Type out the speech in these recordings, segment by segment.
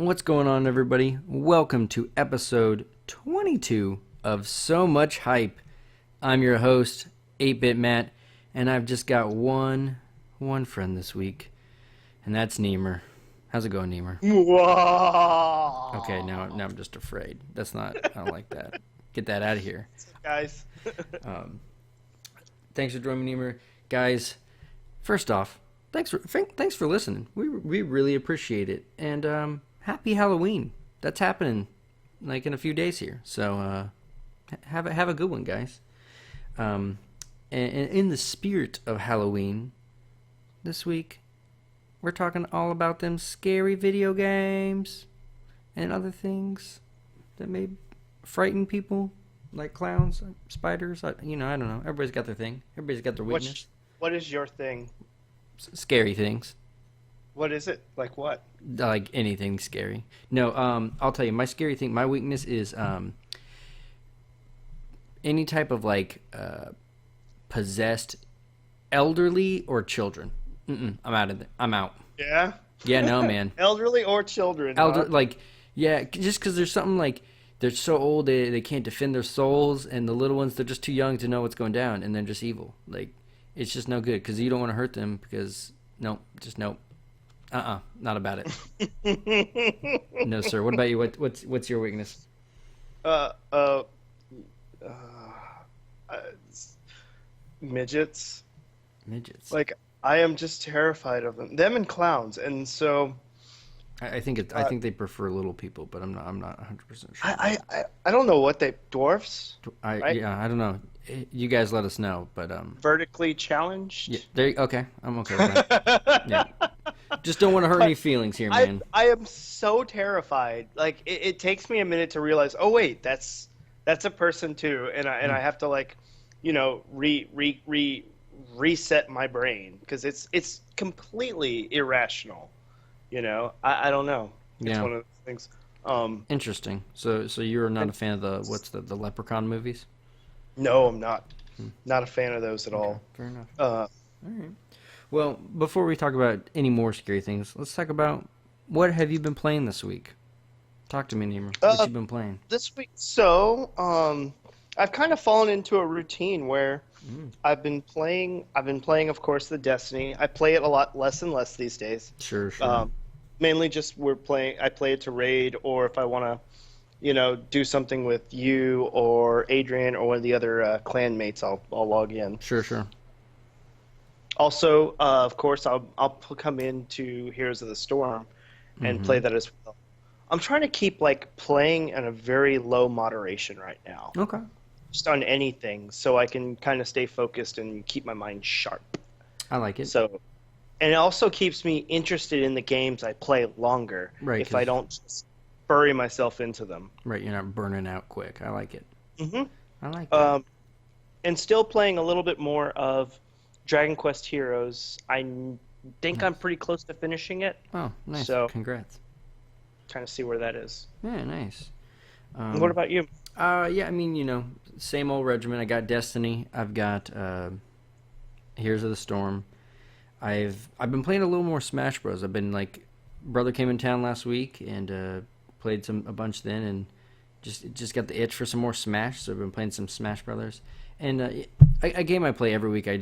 What's going on, everybody? Welcome to episode 22 of So Much Hype. I'm your host, 8-Bit Matt, and I've just got one friend this week, and that's Nemer. How's it going, Nemer? Whoa. Okay, now I'm just afraid. I don't like that. Get that out of here. Guys. Thanks for joining me, Nemer. Guys, first off, thanks for listening. We really appreciate it. And happy Halloween. That's happening like in a few days here. So have a good one, guys. And in the spirit of Halloween, this week we're talking all about them scary video games and other things that may frighten people, like clowns, spiders. I don't know. Everybody's got their thing. Everybody's got their weakness. What is your thing? Scary things. What is it? Like what? Like anything scary. No, I'll tell you. My scary thing, my weakness is any type of possessed elderly or children. I'm out of it. I'm out. Yeah? Yeah, no, man. Elderly or children? Yeah, just because there's something like they're so old they can't defend their souls, and the little ones, they're just too young to know what's going down, and they're just evil. Like, it's just no good because you don't want to hurt them because, nope. Not about it. No, sir. What about you? What's your weakness? Uh, uh, uh, uh, Midgets. Midgets. Like, I am just terrified of them. Them and clowns. And so I think they prefer little people, but I'm not 100% sure. I don't know what they dwarfs, right? Yeah, I don't know. You guys let us know, but Vertically challenged. yeah, okay. I'm okay with that. Yeah. Just don't want to hurt any feelings here, man. I am so terrified. Like it takes me a minute to realize, oh wait, that's a person too, and I have to reset my brain because it's completely irrational. I don't know. It's Yeah. one of those things. Interesting. So you're not a fan of the Leprechaun movies? No, I'm not. Not a fan of those at all. Fair enough. Uh, All right. Well, before we talk about any more scary things, let's talk about what have you been playing this week? Talk to me, Nemer. What you been playing? this week, so I've kind of fallen into a routine where Mm. I've been playing, of course, the Destiny. I play it a lot less and less these days. Sure. Mainly just I play it to raid, or if I want to, do something with you or Adrian or one of the other clan mates, I'll log in. Sure. Also, of course, come into Heroes of the Storm and play Mm-hmm. that as well. I'm trying to keep playing at a very low moderation right now, Okay. just on anything, so I can kind of stay focused and keep my mind sharp. I like it. So, and it also keeps me interested in the games I play longer Right, if I 'cause don't just bury myself into them. right, you're not burning out quick. I like it. hmm I like that. And still playing a little bit more of Dragon Quest Heroes. Think I'm Nice. pretty close to finishing it, Oh, nice. so Congrats. trying to see where that is. Yeah, nice. And what Um, about you? yeah, I mean, same old regimen. I got Destiny. I've got Heroes of the Storm. I've been playing a little more Smash Bros. I've been brother came in town last week and played a bunch then, and just got the itch for some more Smash. So I've been playing some Smash Brothers, and a game I play every week. I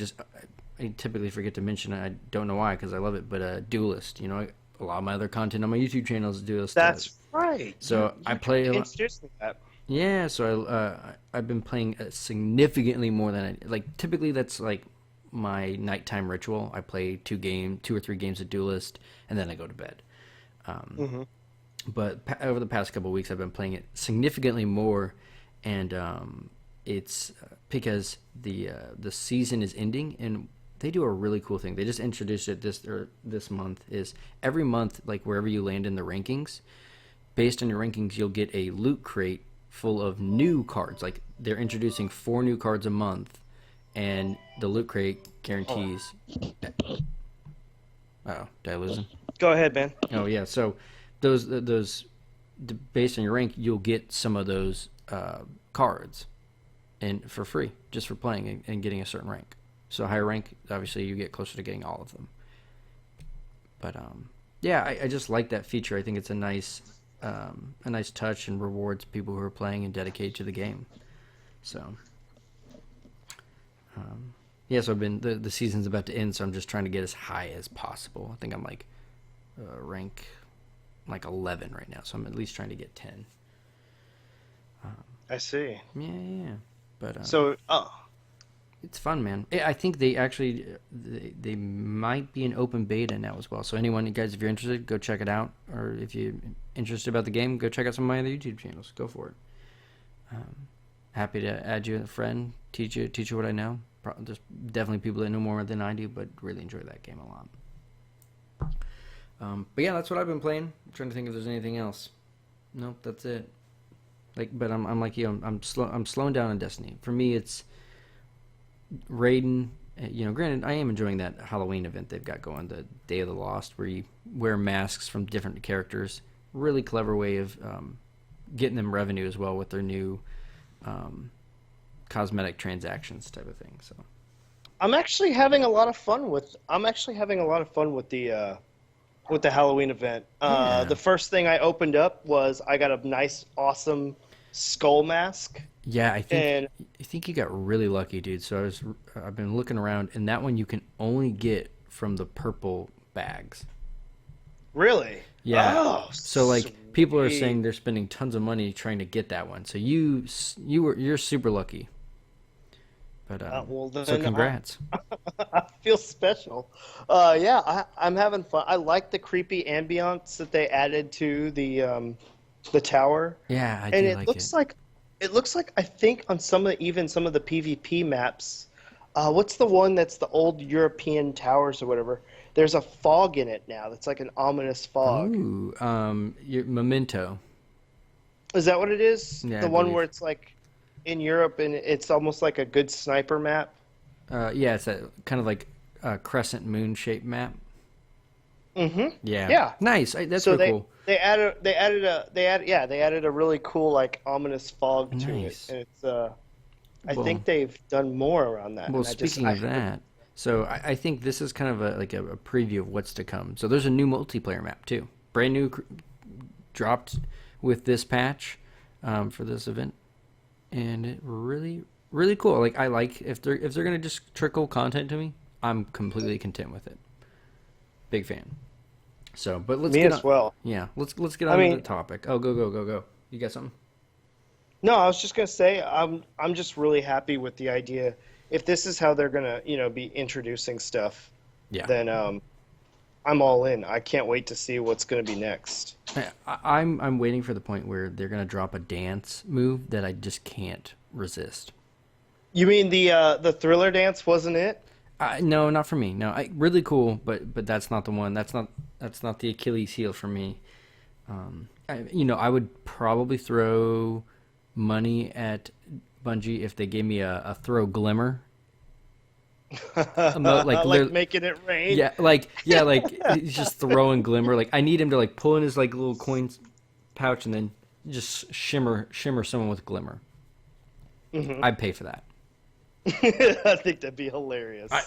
typically forget to mention it. I don't know why because I love it, but Duelist. A lot of my other content on my YouTube channel is Duelist. That's right. So I play a lot. Introduced me to that. Yeah, so I've been playing significantly more than typically that's like my nighttime ritual. I play two or three games of Duelist, and then I go to bed. Um, hmm but over the past couple of weeks, I've been playing it significantly more, and it's because the season is ending, and they do a really cool thing. They just introduced it this month. Is every month, like wherever you land in the rankings, based on your rankings, you'll get a loot crate full of new cards. Like they're introducing 4 new cards a month, and the loot crate guarantees. Oh, did I lose him? Go ahead, man. Oh yeah. So those based on your rank, you'll get some of those cards, and for free, just for playing and getting a certain rank. So higher rank, obviously, you get closer to getting all of them. But Yeah, I just like that feature. I think it's a nice touch and rewards people who are playing and dedicated to the game. So, yeah, so I've been the season's about to end, so I'm just trying to get as high as possible. I think I'm like rank like 11 right now, so I'm at least trying to get 10. I see. Yeah. But So, it's fun, man. I think they might be an open beta now as well. So anyone, you guys, if you're interested, go check it out. Or if you're interested about the game, go check out some of my other YouTube channels. Go for it. Happy to add you as a friend, teach you what I know. There's definitely people that know more than I do, but really enjoy that game a lot. But yeah, that's what I've been playing. I'm trying to think if there's anything else. Nope, that's it. But I'm like you. I'm slowing down on Destiny. For me, it's Raiden. Granted, I am enjoying that Halloween event they've got going, the Day of the Lost, where you wear masks from different characters. Really clever way of getting them revenue as well with their new cosmetic transactions type of thing. So I'm actually having a lot of fun with. The Halloween event. yeah, The first thing I opened up was I got a nice, awesome skull mask, yeah. and I think you got really lucky, dude. So I've been looking around, and that one you can only get from the purple bags. really, Yeah. oh, So like people are saying sweet. they're spending tons of money trying to get that one. So you're super lucky. But Well, so then congrats. I feel special. Yeah, I'm having fun. I like the creepy ambiance that they added to the tower, Yeah, I and do like it. it looks like I think on some of the PvP maps. What's the one that's the old European towers or whatever? There's a fog in it now. That's like an ominous fog. Ooh, your Memento. Is that what it is? Yeah, I The one where believe. it's like in Europe and it's almost like a good sniper map. Yeah, it's a kind of like a crescent moon shaped map. Mm-hmm. Yeah, Yeah. nice. That's So real cool. they added a really cool like ominous fog to it, Nice. and it's I Well, think they've done more around that, well. and I just Speaking I of hope. that, so I think this is kind of a preview of what's to come. So there's a new multiplayer map too, brand new, dropped with this patch for this event, and it really cool. Like I like if they're gonna just trickle content to me, I'm completely content with it. Big fan. So, but let's Me get as on. well. Yeah, let's get I on to the mean, topic. Oh, go. You got something? no, I was just gonna say I'm just really happy with the idea. If this is how they're gonna be introducing stuff, Yeah. then I'm all in. I can't wait to see what's gonna be next. I'm waiting for the point where they're gonna drop a dance move that I just can't resist. You mean the thriller dance wasn't it? No, not for me. No, really cool, but that's not the one. That's not the Achilles heel for me. I would probably throw money at Bungie if they gave me a throw glimmer emote, like Like making it rain. like he's just throwing glimmer. Like I need him to like pull in his like little coins pouch and then just shimmer someone with glimmer. Hmm. I'd pay for that. I think that'd be hilarious. I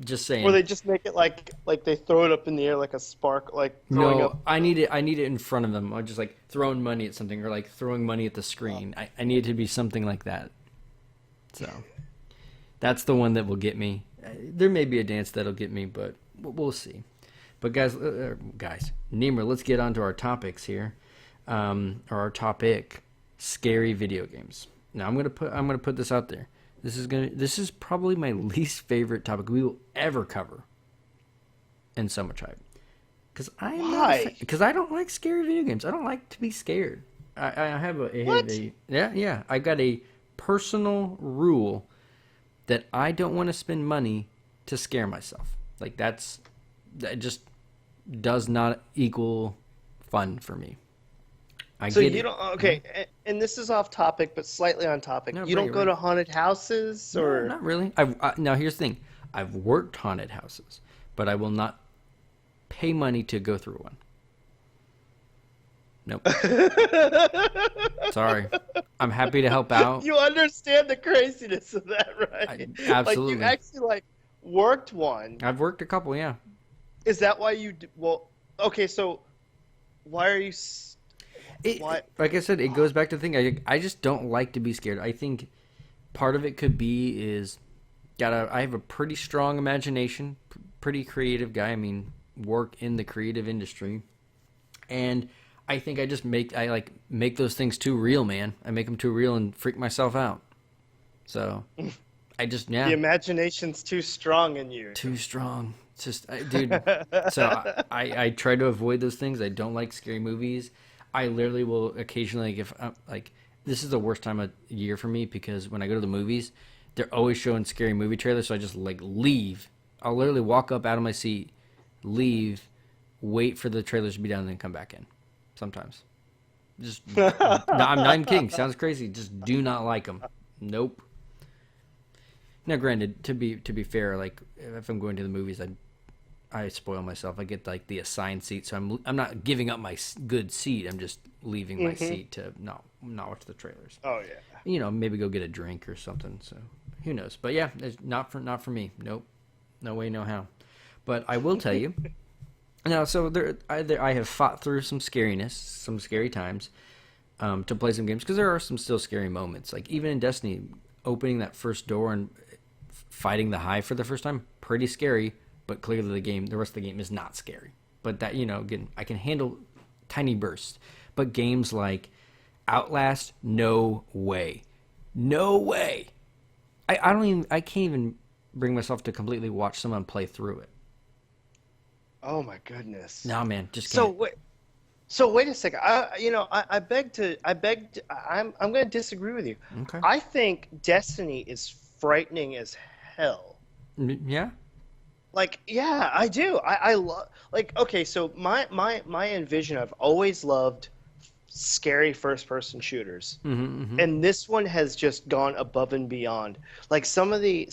just Or saying. they just make it like they throw it up in the air like a spark, like throwing No, up. I need it. I need it in front of them. Or just like throwing money at something, or like throwing money at the screen. I need it to be something like that. So that's the one that will get me. There may be a dance that'll get me, but we'll see. But guys, Nemer, let's get on to our topics here, or our topic: scary video games. Now I'm gonna put this out there. This is probably my least favorite topic we will ever cover in so much hype. Because I am not a Why? because I don't like scary video games. I don't like to be scared. What? Yeah. I got a personal rule that I don't want to spend money to scare myself. Like that just does not equal fun for me. I So get you it. don't okay, and this is off topic, but slightly on topic. No, You bring don't it, go bring to it. haunted houses No, or not really. Now here's the thing. I've worked haunted houses, but I will not pay money to go through one. Nope. Sorry. I'm happy to help out. you understand the craziness of that, right? Like you Absolutely. actually like worked one. I've worked a couple, yeah. Is that why you well? Okay, so why are you? Why? Like I said, it goes back to the thing. I just don't like to be scared. I think part of it could be is I have a pretty strong imagination, pretty creative guy. I mean, work in the creative industry, and I think I like make those things too real, man. I make them too real and freak myself out. So I just The yeah, imagination's too strong in you. too strong. It's just dude. So I try to avoid those things. I don't like scary movies. I literally will occasionally like, if like this is the worst time of year for me because when I go to the movies, they're always showing scary movie trailers. So I just like leave. I'll literally walk up out of my seat, leave, wait for the trailers to be done, and then come back in. Sometimes, just no, I'm not even kidding. Sounds crazy. Just do not like them. Nope. Now, granted, to be fair, like if I'm going to the movies, I spoil myself. I get like the assigned seat, so I'm not giving up my good seat. I'm just leaving my seat to not watch the trailers. Oh yeah. You know, maybe go get a drink or something. So who knows? But yeah, it's not for me. Nope, no way, no how. But I will tell you now. So I have fought through some scariness, some scary times, to play some games because there are some still scary moments. Like even in Destiny, opening that first door and fighting the hive for the first time, pretty scary. But clearly the rest of the game is not scary. But that, again, I can handle tiny bursts. But games like Outlast, no way. No way. I can't even bring myself to completely watch someone play through it. Oh my goodness. No, man, just So can't. wait. So wait a second. I'm going to disagree with you. Okay. I think Destiny is frightening as hell. Yeah? Like, yeah, I do. I love like okay, so my envision I've always loved scary first person shooters. Mm-hmm, mm-hmm. And this one has just gone above and beyond. Like some of the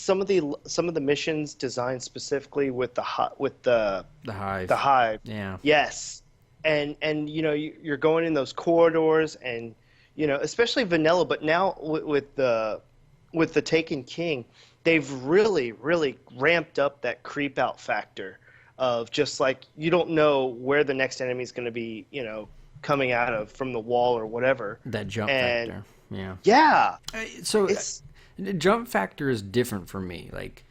missions designed specifically with The hive. the hive. Yeah. Yes. And you're going in those corridors and especially vanilla, but now with the Taken King, they've really ramped up that creep out factor of just like you don't know where the next enemy is going to be, coming out of from the wall or whatever. That jump And factor. Yeah. yeah, So it's the jump factor is different for me. Like,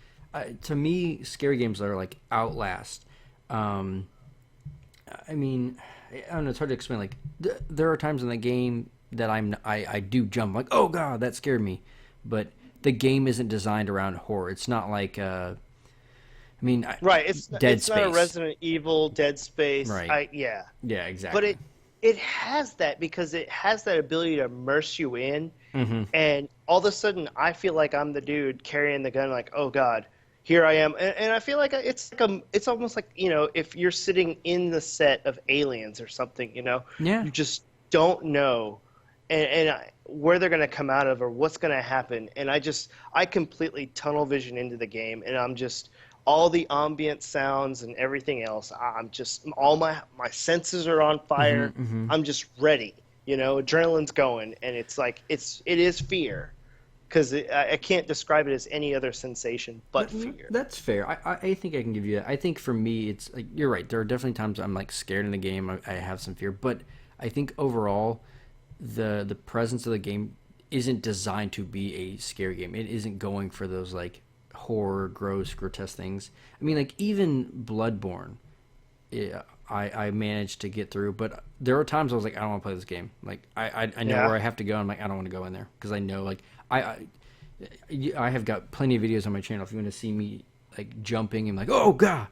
to me, scary games are like Outlast. Um, I mean, I don't know. It's hard to explain. Like, there are times in the game that I do jump. Like, oh god, that scared me. But the game isn't designed around horror. It's not like right. It's Dead it's not a Space. Resident Evil, Dead Space. Right. Yeah. Yeah. But Exactly. it has that because it has that ability to immerse you in, Mm-hmm. and all of a sudden I feel like I'm the dude carrying the gun, like, oh God, here I am, and I feel like it's almost like if you're sitting in the set of Aliens or something, Yeah. you just don't know, where they're gonna come out of or what's gonna happen, and I completely tunnel vision into the game, and I'm just all the ambient sounds and everything else. I'm just all my senses are on Mm-hmm. fire. Mm-hmm. I'm just ready. Adrenaline's going, and it's like it is fear because I can't describe it as any other sensation but fear. That's fair. I think I can give you that. I think for me, it's like you're right. There are definitely times I'm like scared in the game. I have some fear, but I think overall, the presence of the game isn't designed to be a scary game. It isn't going for those like horror, gross, grotesque things. I mean, like even Bloodborne, yeah, I managed to get through, but there are times I was like, I don't want to play this game. Like I know Yeah. where I have to go. I'm like, I don't want to go in there because I know like I have got plenty of videos on my channel. If you want to see me like jumping and like, oh god,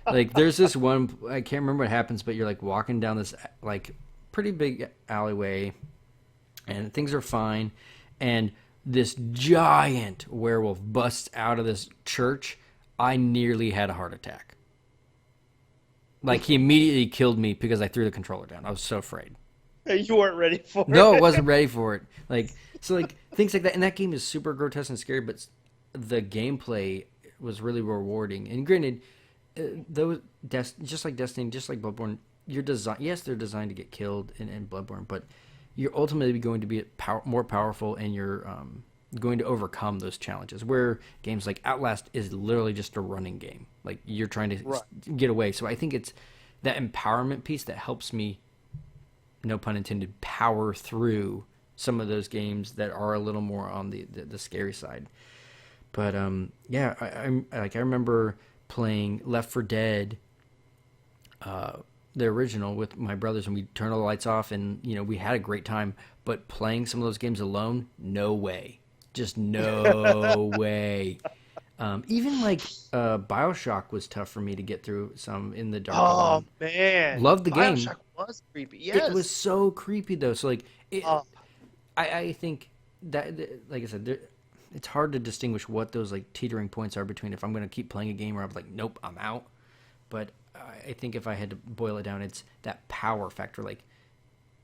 like there's this one I can't remember what happens, but you're like walking down this like pretty big alleyway, and things are fine, and this giant werewolf busts out of this church. I nearly had a heart attack. Like he immediately killed me because I threw the controller down. I was so afraid. You weren't ready for No, I it. wasn't ready for it. Like so, like things like that. And that game is super grotesque and scary, but the gameplay was really rewarding. And granted, just like Destiny, just like Bloodborne, you're design. Yes, they're designed to get killed in Bloodborne, but you're ultimately going to be more powerful, and going to overcome those challenges. Where games like Outlast is literally just a running game, like you're trying to Right. get away. So I think it's that empowerment piece that helps me, no pun intended, power through some of those games that are a little more on the scary side. But yeah, I remember playing Left 4 Dead, the original, with my brothers, and we turned all the lights off, and we had a great time. But playing some of those games alone, no way, just no way. Even like BioShock was tough for me to get through some in the dark Oh alone. man, Loved the game. BioShock was creepy. It was Yes. so creepy though. So like, Oh, I think that, like I said, it's hard to distinguish what those like teetering points are between if I'm going to keep playing a game or I'm like, nope, I'm out. But I think if I had to boil it down, it's that power factor. Like,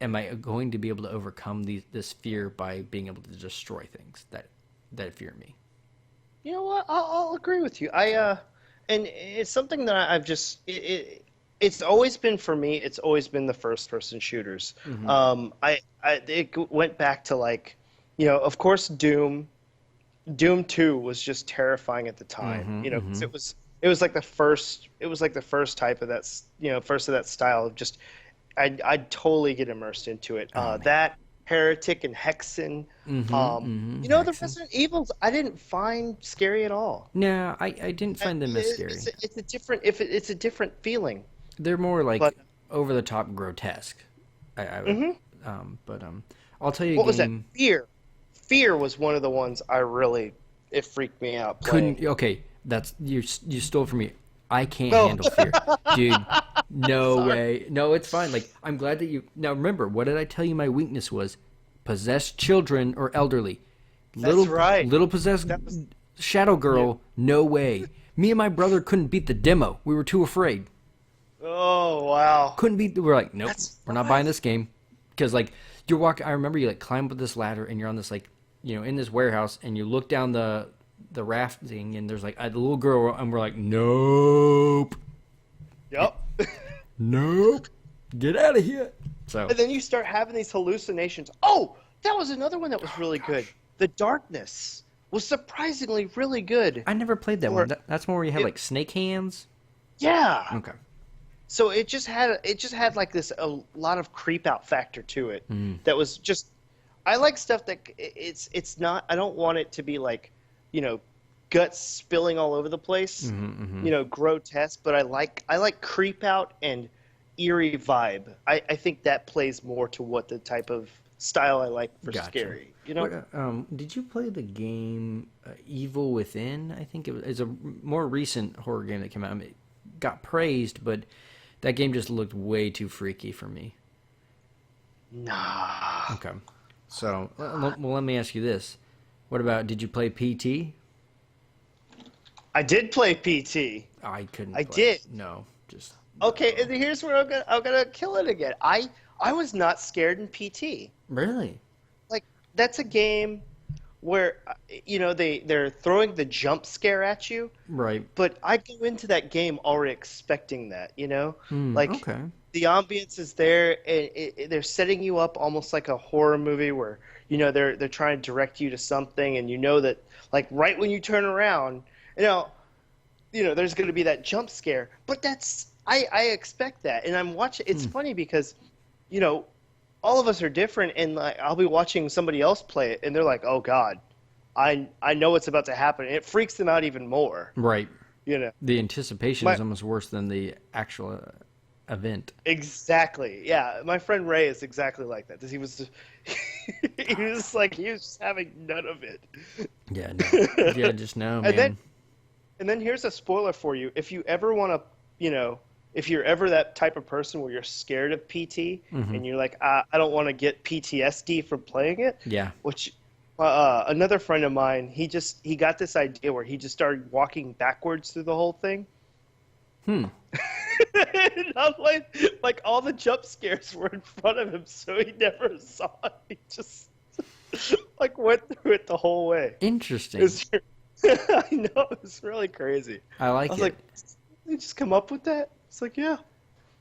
am I going to be able to overcome this fear by being able to destroy things that fear me? you know what? I'll agree with you. And it's something that I've just it's always been for me. It's always been the first person shooters. Mm-hmm. I it went back to like, of course, Doom 2 was just terrifying at the time. Mm-hmm. 'Cause Mm-hmm. it was like the first type of that first of that style of just I'd totally get immersed into it. Oh man. That Heretic and Hexen. Mm-hmm. Mm-hmm. The Hexen. Resident Evils I didn't find scary at all. No, I didn't find them as scary. It's a different it's a different feeling. They're more But like over the top grotesque. I would, hmm but I'll tell you a what was that? game. Fear was one of the ones I really it freaked me out playing. Couldn't okay, that's you stole from me. I can't Oh, handle fear, dude. No sorry. way. No, it's fine. Like, I'm glad that you now remember. What did I tell you? My weakness was possessed children or elderly. That's right. Little possessed That was shadow yeah. girl. No way. Me and my brother couldn't beat the demo. We were too afraid. Oh wow. Couldn't beat. We're like, nope, That's we're not buying this game because like you're walking. I remember you like climb up this ladder and you're on this like in this warehouse and you look down the rafting and there's like a little girl and we're like, nope, Yep. nope, get out of here. So And then you start having these hallucinations. Oh, that was another one that was really good. The Darkness was surprisingly really good. I never played that Or one. That's more where you have it, like snake hands. yeah. Okay. So it just had like this a lot of creep out factor to it. Mm. That was just I like stuff that it's not I don't want it to be like, you know, guts spilling all over the place, Mm-hmm, mm-hmm. grotesque, but I like creep out and eerie vibe. I think that plays more to what the type of style I like for Gotcha. scary. What did you play the game Evil Within? I think it's a more recent horror game that came out. I mean, it got praised, but that game just looked way too freaky for me. Nah. Okay. So, well, let me ask you this. What about, did you play PT? I did play PT. I couldn't I play. did. No, just Okay, and here's where I'm gonna kill it again. I was not scared in PT. really. Like that's a game where they're throwing the jump scare at you, Right. but I go into that game already expecting that, like Okay. the ambience is there, and they're setting you up almost like a horror movie where they're trying to direct you to something, and that like right when you turn around, there's going to be that jump scare, but I expect that, and I'm watching. It's funny because, all of us are different, and like I'll be watching somebody else play it, and they're like, "Oh God, I know what's about to happen," and it freaks them out even more. Right. You know, The anticipation my is almost worse than the actual event. exactly, yeah. My friend Ray is exactly like that. He was, he was just having none of it. Yeah, no. Yeah, just no, And then man. and then here's a spoiler for you. If you ever want to, if you're ever that type of person where you're scared of PT Mm-hmm. and you're like, I don't want to get PTSD from playing it, Yeah. which another friend of mine, he got this idea where he just started walking backwards through the whole thing. Hmm. And I'm like all the jump scares were in front of him, so he never saw it. He just like went through it the whole way. Interesting. I know, it's really crazy. I I like was it. like, did you just come up with that? It's like, yeah.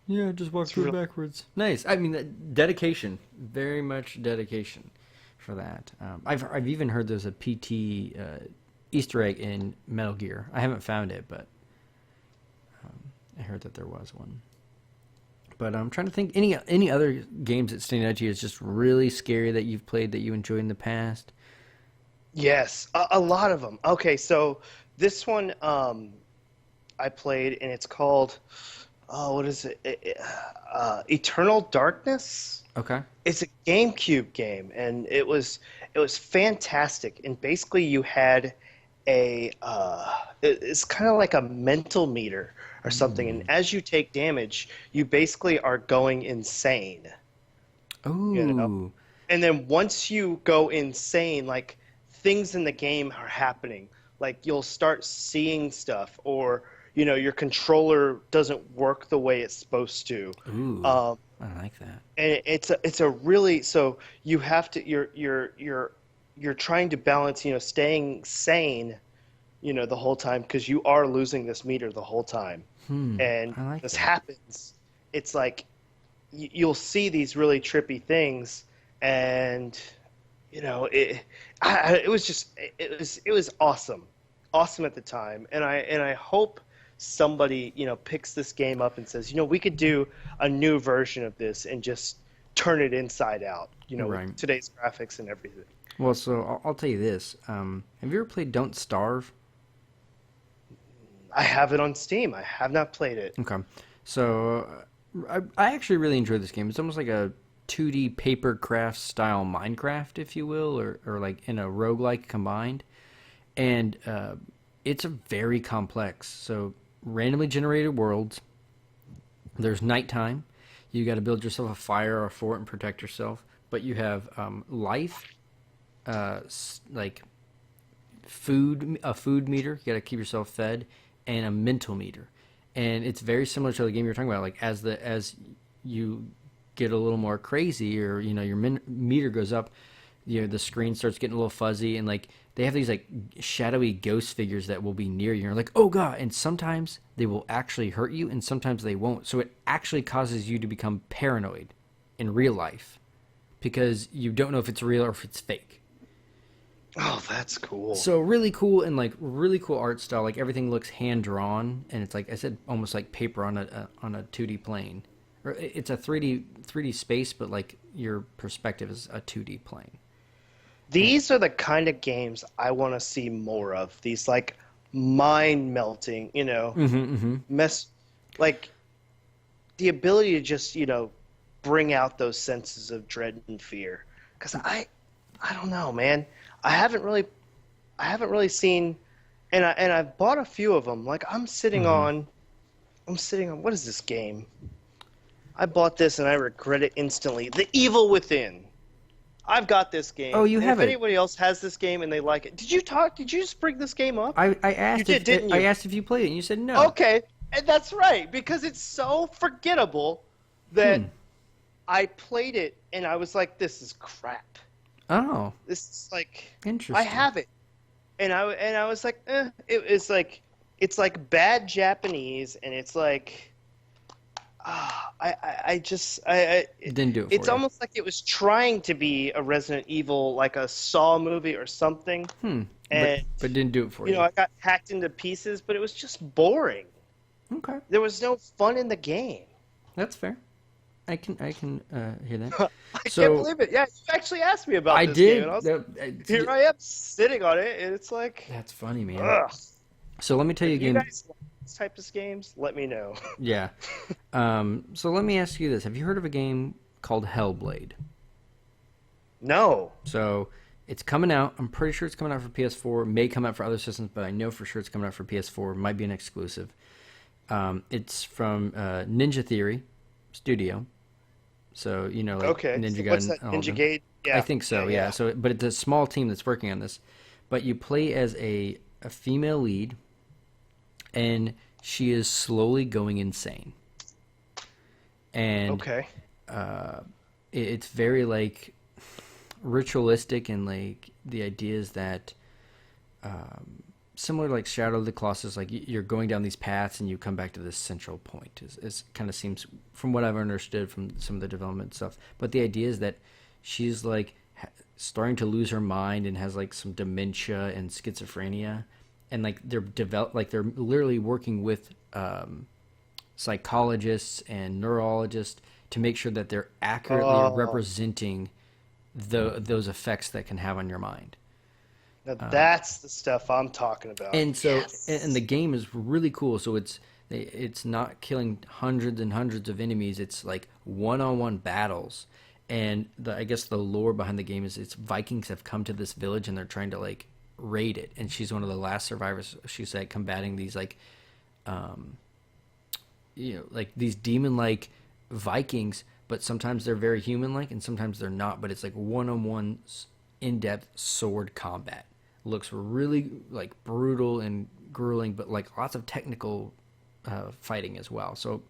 Yeah, just walk It's through real. backwards. Nice. I mean, dedication. Very much dedication. for that. I've even heard there's a PT Easter egg in Metal Gear. I haven't found it, but I heard that there was one. But I'm trying to think any other games that stand out to you is just really scary that you've played that you enjoyed in the past. Yes, a lot of them. Okay, so this one I played, and it's called, oh, what is it? Eternal Darkness. Okay. It's a GameCube game, and it was fantastic. And basically, you had it's kind of like a mental meter or something. And as you take damage, you basically are going insane. You know. Ooh. And then once you go insane, like things in the game are happening. Like you'll start seeing stuff, or your controller doesn't work the way it's supposed to. Ooh. Um, I like that. and it's a really, so you have to, you're trying to balance, staying sane, the whole time, because you are losing this meter the whole time. And I like this that. happens. It's like you'll see these really trippy things, and it was just it was awesome, awesome at the time. And I hope somebody picks this game up and says, we could do a new version of this and just turn it inside out, Right. with today's graphics and everything. Well, so I'll tell you this. Have you ever played Don't Starve? I have it on Steam. I have not played it. Okay. So I actually really enjoyed this game. It's almost like a 2D papercraft style Minecraft, if you will, or like in a roguelike combined. And it's a very complex. So randomly generated worlds. There's nighttime. You got to build yourself a fire or a fort and protect yourself. But you have life, like a food meter. You got to keep yourself fed, and a mental meter. And it's very similar to the game you were talking about. Like as you get a little more crazy, or your meter goes up, the screen starts getting a little fuzzy, and like they have these like shadowy ghost figures that will be near you. And you're like, oh god! And sometimes they will actually hurt you, and sometimes they won't. So it actually causes you to become paranoid in real life because you don't know if it's real or if it's fake. Oh, that's cool. So really cool, and like really cool art style. Like everything looks hand drawn, and it's like I said, almost like paper on a 2D plane. Or it's a 3D space, but like your perspective is a 2D plane. These are the kind of games I want to see more of. These like mind melting, mess, like the ability to just, bring out those senses of dread and fear. Because I don't know, man. I haven't really seen, and I've bought a few of them. Like I'm sitting on what is this game? I bought this and I regret it instantly. The Evil Within. I've got this game. Oh, you and have if it. anybody else has this game and they like it, did you talk? Did you just bring this game up? I asked You did, didn't you? I asked if you played it, and you said no. Okay, and that's right, because it's so forgettable that I played it and I was like, "This is crap. Oh, This is like interesting. I have it," and I was like, it's like bad Japanese, and it's like, It didn't do it for it's you. almost like it was trying to be a Resident Evil, like a Saw movie or something. And But didn't do it for you. I got hacked into pieces, but it was just boring. Okay, There was no fun in the game. that's fair. I can hear that. I So can't believe it. Yeah, you actually asked me about I this did. game, and I was here I am sitting on it, and it's like, That's funny, man. ugh. So let me tell you If you again. guys like these types of games, let me know. Yeah. So let me ask you this: have you heard of a game called Hellblade? No. So it's coming out. I'm pretty sure it's coming out for PS4. May come out for other systems, but I know for sure it's coming out for PS4. Might be an exclusive. It's from Ninja Theory Studio. So like Okay. Ninja So Gaiden what's that? and all Ninja them. Gate? Yeah. I think so. Yeah. So, but it's a small team that's working on this. But you play as a female lead, and she is slowly going insane. And Okay. it's very like ritualistic, and like the idea is that similar to like Shadow of the Colossus, like you're going down these paths and you come back to this central point. Is kind of seems from what I've understood from some of the development stuff. But the idea is that she's like starting to lose her mind and has like some dementia and schizophrenia, and like they're literally working with psychologists and neurologists to make sure that they're accurately Oh, representing those effects that can have on your mind. now that's the stuff I'm talking about. And so, and the Yes. game is really cool. So it's not killing hundreds and hundreds of enemies. It's like one-on-one battles. And I guess the lore behind the game is it's Vikings have come to this village and they're trying to like raid it. And she's one of the last survivors. She's like combating these like like these demon-like Vikings, but sometimes they're very human-like and sometimes they're not. But it's like one-on-one, in-depth sword combat. Looks really like brutal and grueling, but like lots of technical fighting as well. So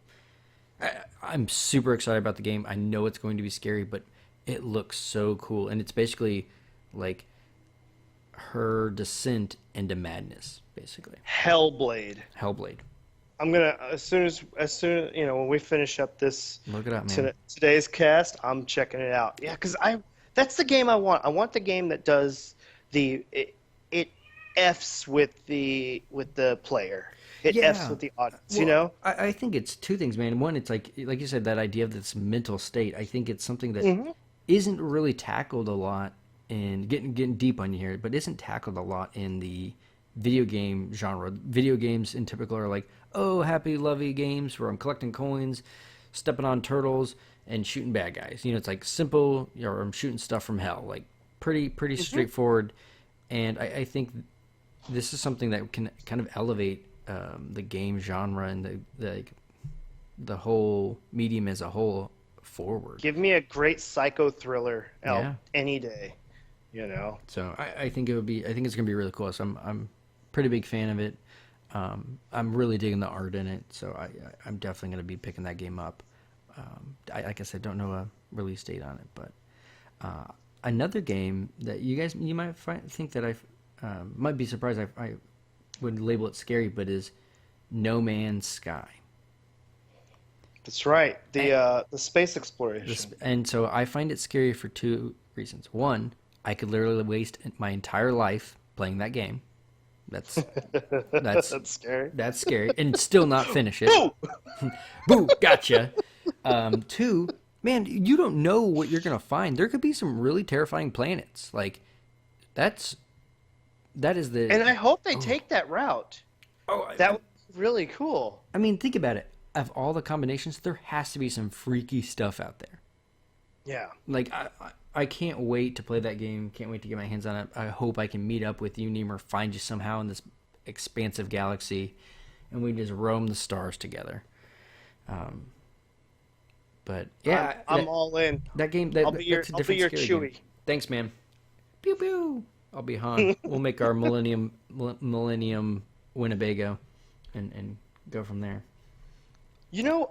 I'm super excited about the game. I know it's going to be scary, but it looks so cool, and it's basically like her descent into madness, basically. Hellblade. Hellblade. I'm gonna as soon when we finish up this Look it up, man. today's cast, I'm checking it out. Yeah, because I that's the game I want. I want the game that does it f's with the player. It f's Yeah. with the audience. Well, I think it's two things, man. One, it's like you said, that idea of this mental state. I think it's something that Hmm. isn't really tackled a lot in getting deep on you here, but isn't tackled a lot in the video game genre. Video games in typical are like, oh, happy lovey games where I'm collecting coins, stepping on turtles, and shooting bad guys. It's like simple, or I'm shooting stuff from hell, like pretty Hmm. straightforward. And I think this is something that can kind of elevate the game genre and the whole medium as a whole forward. Give me a great psycho thriller out Yeah. any day. You know. So I think it would be. I think it's gonna be really cool. So I'm pretty big fan of it. I'm really digging the art in it. So I'm definitely gonna be picking that game up. Like I said, don't know a release date on it, but another game that you might think that I might be surprised I would label it scary, but is No Man's Sky. That's right. And, The space exploration. and so I find it scary for two reasons. One, I could literally waste my entire life playing that game. That's that's That's scary. that's scary, and still not finish it. Boo! Boo, gotcha. Two, man, you don't know what you're gonna find. There could be some really terrifying planets. Like that's that is the And I hope they oh take that route. oh. That would be really cool. I mean, think about it. Of all the combinations, there has to be some freaky stuff out there. Yeah. Like I can't wait to play that game. Can't wait to get my hands on it. I hope I can meet up with you, Nemer, find you somehow in this expansive galaxy, and we just roam the stars together. Um, but I'm yeah, I'm all in. that game that's a I'll be different your scary game. Chewie. Thanks, man. Pew pew. I'll be Han. We'll make our Millennium Winnebago, and go from there. You know,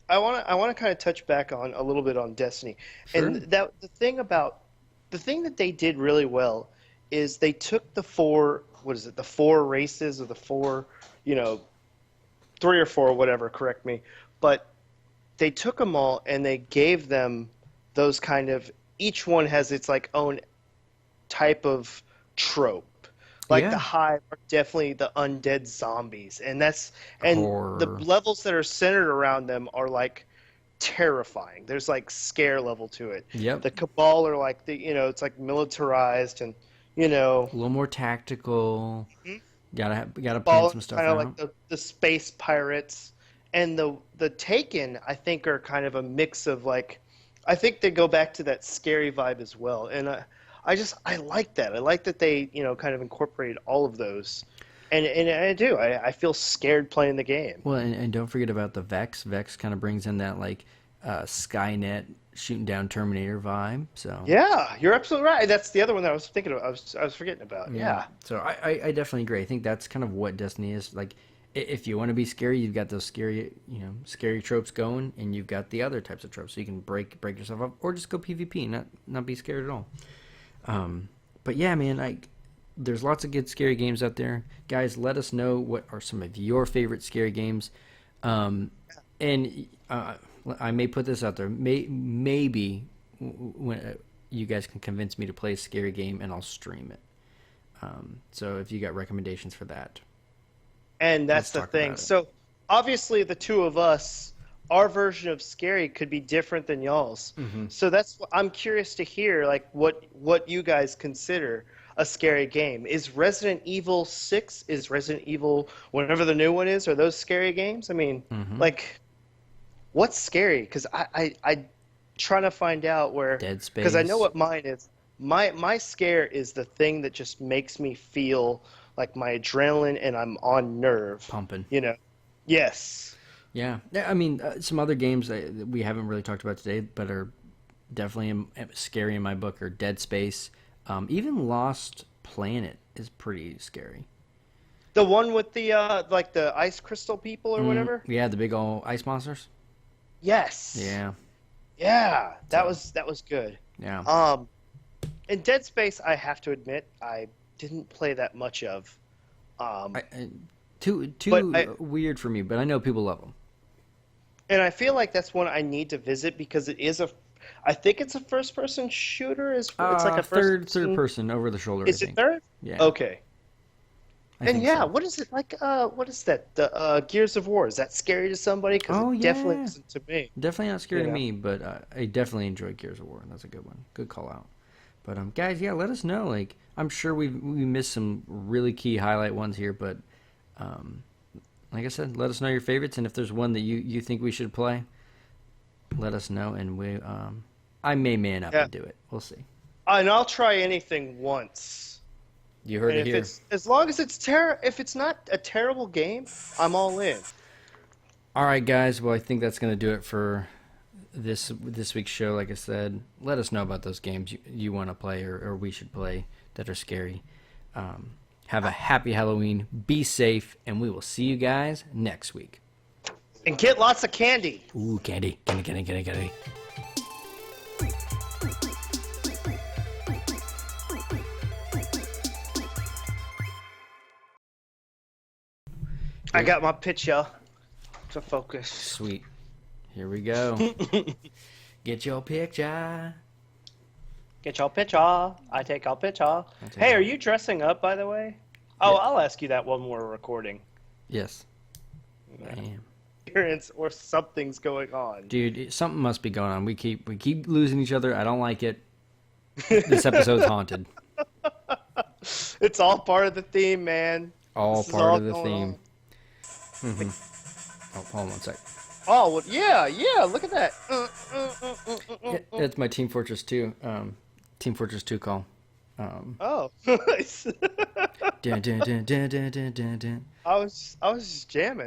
I wanna kind of touch back on a little bit on Destiny, and Sure. that the thing that they did really well is they took the four, what is it, the four races or the four, you know, three or four, whatever, correct me, but they took them all and they gave them those kind of, each one has its like own type of trope. Like the Yeah. Hive are definitely the undead zombies, and the Horror. levels that are centered around them are like terrifying. There's like scare level to it. Yep. The Cabal are like it's like militarized and you know, A little more tactical. Gotta plan Cabal some stuff kind of like out. the space pirates, and the Taken I think are kind of a mix of like, I think they go back to that scary vibe as well, and I like that. I like that they kind of incorporated all of those, and I do. I feel scared playing the game. Well, and don't forget about the Vex. Vex kind of brings in that like Skynet shooting down Terminator vibe. So Yeah, you're absolutely right. That's the other one that I was thinking of. I was forgetting about. yeah, Yeah. so I definitely agree. I think that's kind of what Destiny is like. If you want to be scary, you've got those scary tropes going, and you've got the other types of tropes, so you can break yourself up, or just go PvP, and not be scared at all. But yeah, man, there's lots of good scary games out there. Guys, let us know what are some of your favorite scary games. Um, and I may put this out there. Maybe when you guys can convince me to play a scary game, and I'll stream it. So if you got recommendations for that, And that's let's the talk thing. about it. So obviously, the two of us, our version of scary could be different than y'all's. Mm-hmm. So that's what I'm curious to hear, like what you guys consider a scary game. Is Resident Evil 6, is Resident Evil whatever the new one is, are those scary games? I mean, Mm-hmm. like what's scary? Because I trying to find out where, Dead because I know Space, what mine is. My scare is the thing that just makes me feel like my adrenaline and I'm on nerve. pumping. You know? Yes. Yeah, I mean, some other games that we haven't really talked about today, but are definitely scary in my book, are Dead Space. Even Lost Planet is pretty scary. The one with the like the ice crystal people or whatever? Yeah, the big old ice monsters. Yes. Yeah, Yeah, so that was good. yeah. Um, in Dead Space, I have to admit, I didn't play that much of. I too But I weird for me, but I know people love them. and I feel like that's one I need to visit because it is a, I think it's a first person shooter. It's like a first Third person. person over the shoulder, I Is it think. third? Yeah, Okay. I And think yeah, so. what is it like? What is that? The Gears of War. Is that scary to somebody? Because Oh it definitely yeah, isn't to me. definitely not scary You to know. me, but I definitely enjoy Gears of War. That's a good one. Good call out. But guys, yeah, let us know. Like, I'm sure we missed some really key highlight ones here, but um, like I said, let us know your favorites, and if there's one that you think we should play, let us know, and I may man up Yeah. and do it. We'll see. And I'll try anything once. You heard And it if here. it's as long as if it's not a terrible game, I'm all in. All right, guys. Well, I think that's gonna do it for this week's show. Like I said, let us know about those games you want to play or we should play that are scary. Have a happy Halloween. Be safe, and we will see you guys next week. And get lots of candy. Ooh, candy, candy, candy, candy, candy. I got my picture to focus. Sweet. Here we go. Get your picture. Get your picture. I take our picture. take Hey, our- are you dressing up, by the way? Oh, Yeah. I'll ask you that when we're recording. Yes. I am. Appearance or something's going on. Dude, something must be going on. We keep losing each other. I don't like it. This episode's haunted. It's all part of the theme, man. All This is part all of the going theme. on. Oh, hold on one sec. Oh, well, yeah, look at that. Yeah, that's my Team Fortress 2. Team Fortress 2 call. Oh, nice. Dun, dun, dun, dun, dun, dun, dun, dun. I was just jamming.